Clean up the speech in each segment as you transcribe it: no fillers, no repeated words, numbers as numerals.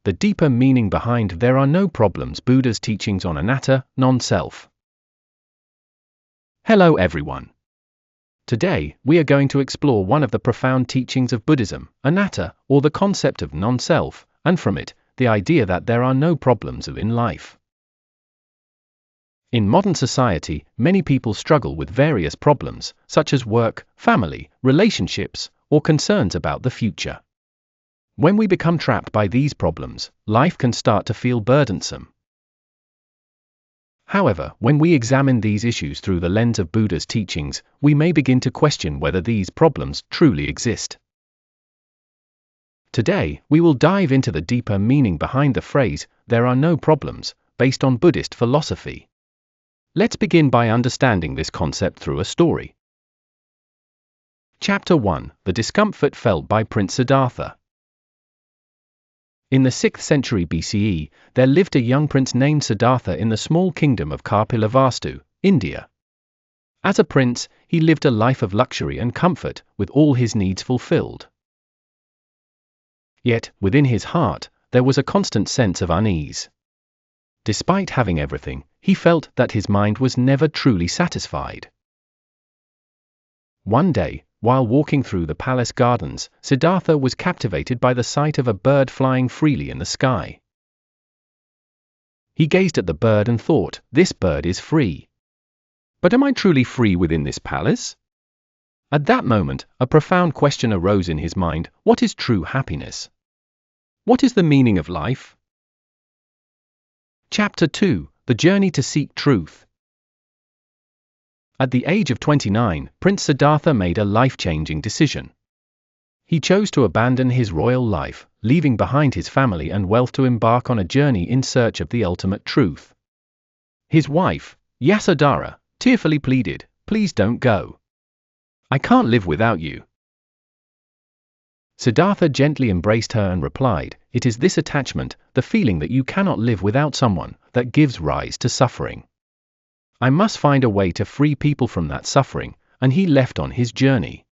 the deeper meaning behind "There are no problems," Buddha's teachings on anatta, non-self. Hello everyone. Today, we are going to explore one of the profound teachings of Buddhism, anatta, or the concept of non-self, and from it, the idea that there are no problems in life. In modern society, many people struggle with various problems, such as work, family, relationships, or concerns about the future. When we become trapped by these problems, life can start to feel burdensome. However, when we examine these issues through the lens of Buddha's teachings, we may begin to question whether these problems truly exist. Today, we will dive into the deeper meaning behind the phrase, "There are no problems," based on Buddhist philosophy. Let's begin by understanding this concept through a story. Chapter 1: The discomfort felt by Prince Siddhartha. In the 6th century BCE, there lived a young prince named Siddhartha in the small kingdom of Kapilavastu, India. As a prince, he lived a life of luxury and comfort, with all his needs fulfilled. Yet, within his heart, there was a constant sense of unease. Despite having everything, he felt that his mind was never truly satisfied. One day, while walking through the palace gardens, Siddhartha was captivated by the sight of a bird flying freely in the sky. He gazed at the bird and thought, "This bird is free. But am I truly free within this palace?" At that moment, a profound question arose in his mind: what is true happiness? What is the meaning of life? Chapter 2: The Journey to Seek Truth. At the age of 29, Prince Siddhartha made a life-changing decision. He chose to abandon his royal life, leaving behind his family and wealth to embark on a journey in search of the ultimate truth. His wife, Yasodhara, tearfully pleaded, "Please don't go. I can't live without you." Siddhartha gently embraced her and replied, "It is this attachment, the feeling that you cannot live without someone, that gives rise to suffering. I must find a way to free people from that suffering," and he left on his journey.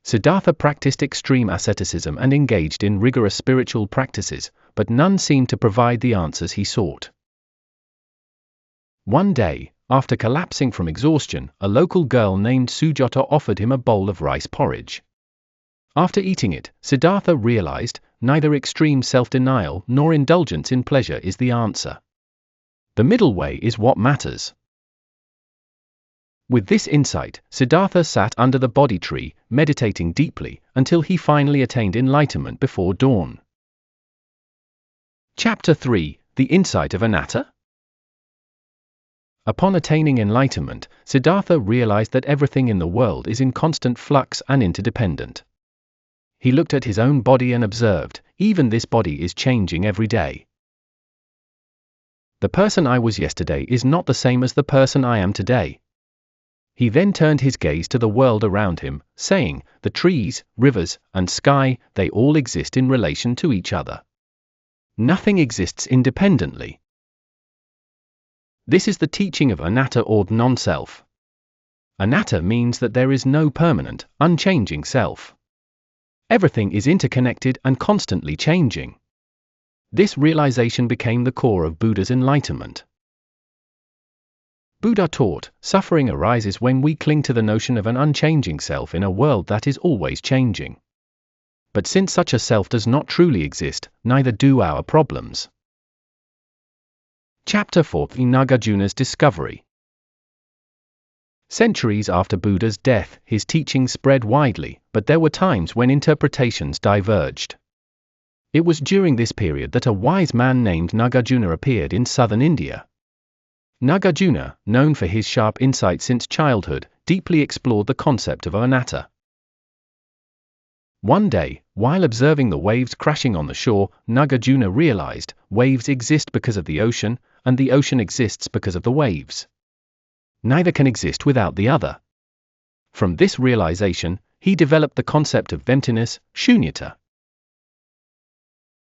Siddhartha practiced extreme asceticism and engaged in rigorous spiritual practices, but none seemed to provide the answers he sought. One day, after collapsing from exhaustion, a local girl named Shunyata offered him a bowl of rice porridge. After eating it, Siddhartha realized, neither extreme self-denial nor indulgence in pleasure is the answer. The middle way is what matters. With this insight, Siddhartha sat under the Bodhi tree, meditating deeply, until he finally attained enlightenment before dawn. Chapter 3: The Insight of Anatta. Upon attaining enlightenment, Siddhartha realized that everything in the world is in constant flux and interdependent. He looked at his own body and observed, even this body is changing every day. The person I was yesterday is not the same as the person I am today. He then turned his gaze to the world around him, saying, "The trees, rivers, and sky, they all exist in relation to each other. Nothing exists independently." This is the teaching of anatta, or non-self. Anatta means that there is no permanent, unchanging self. Everything is interconnected and constantly changing. This realization became the core of Buddha's enlightenment. Buddha taught, suffering arises when we cling to the notion of an unchanging self in a world that is always changing. But since such a self does not truly exist, neither do our problems. Chapter 4: Nagarjuna's Discovery. Centuries after Buddha's death, his teachings spread widely, but there were times when interpretations diverged. It was during this period that a wise man named Nagarjuna appeared in southern India. Nagarjuna, known for his sharp insight since childhood, deeply explored the concept of anatta. One day, while observing the waves crashing on the shore, Nagarjuna realized, waves exist because of the ocean, and the ocean exists because of the waves. Neither can exist without the other. From this realization, he developed the concept of emptiness, Shunyata.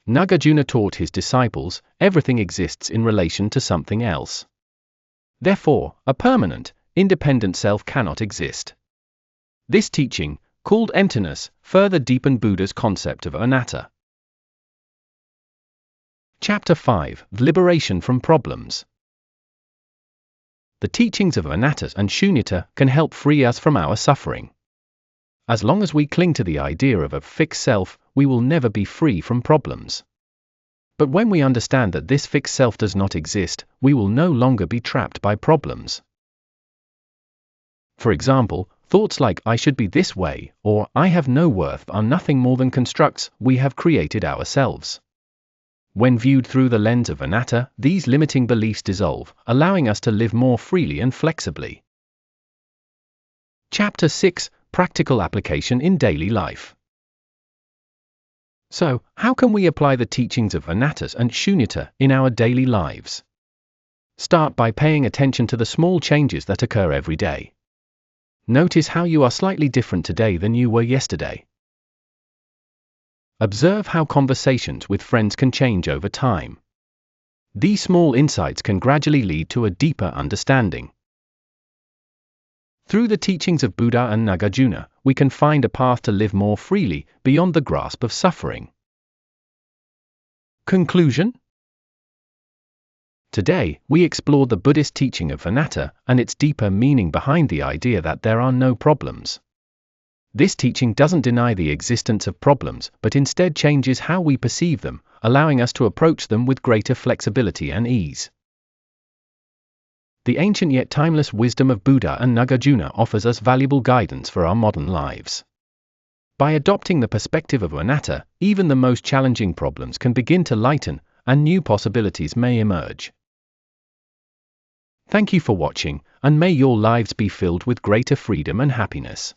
Nagarjuna taught his disciples, everything exists in relation to something else. Therefore, a permanent, independent self cannot exist. This teaching, called emptiness, further deepened Buddha's concept of anatta. Chapter 5: Liberation from Problems. The teachings of Anatta and Shunyata can help free us from our suffering. As long as we cling to the idea of a fixed self, we will never be free from problems. But when we understand that this fixed self does not exist, we will no longer be trapped by problems. For example, thoughts like "I should be this way" or "I have no worth" are nothing more than constructs we have created ourselves. When viewed through the lens of Anatta, these limiting beliefs dissolve, allowing us to live more freely and flexibly. Chapter 6: Practical Application in Daily Life. So, how can we apply the teachings of Anatta and Shunyata in our daily lives? Start by paying attention to the small changes that occur every day. Notice how you are slightly different today than you were yesterday. Observe how conversations with friends can change over time. These small insights can gradually lead to a deeper understanding. Through the teachings of Buddha and Nagarjuna, we can find a path to live more freely, beyond the grasp of suffering. Conclusion? Today, we explored the Buddhist teaching of Anatta and its deeper meaning behind the idea that there are no problems. This teaching doesn't deny the existence of problems, but instead changes how we perceive them, allowing us to approach them with greater flexibility and ease. The ancient yet timeless wisdom of Buddha and Nagarjuna offers us valuable guidance for our modern lives. By adopting the perspective of Anatta, even the most challenging problems can begin to lighten, and new possibilities may emerge. Thank you for watching, and may your lives be filled with greater freedom and happiness.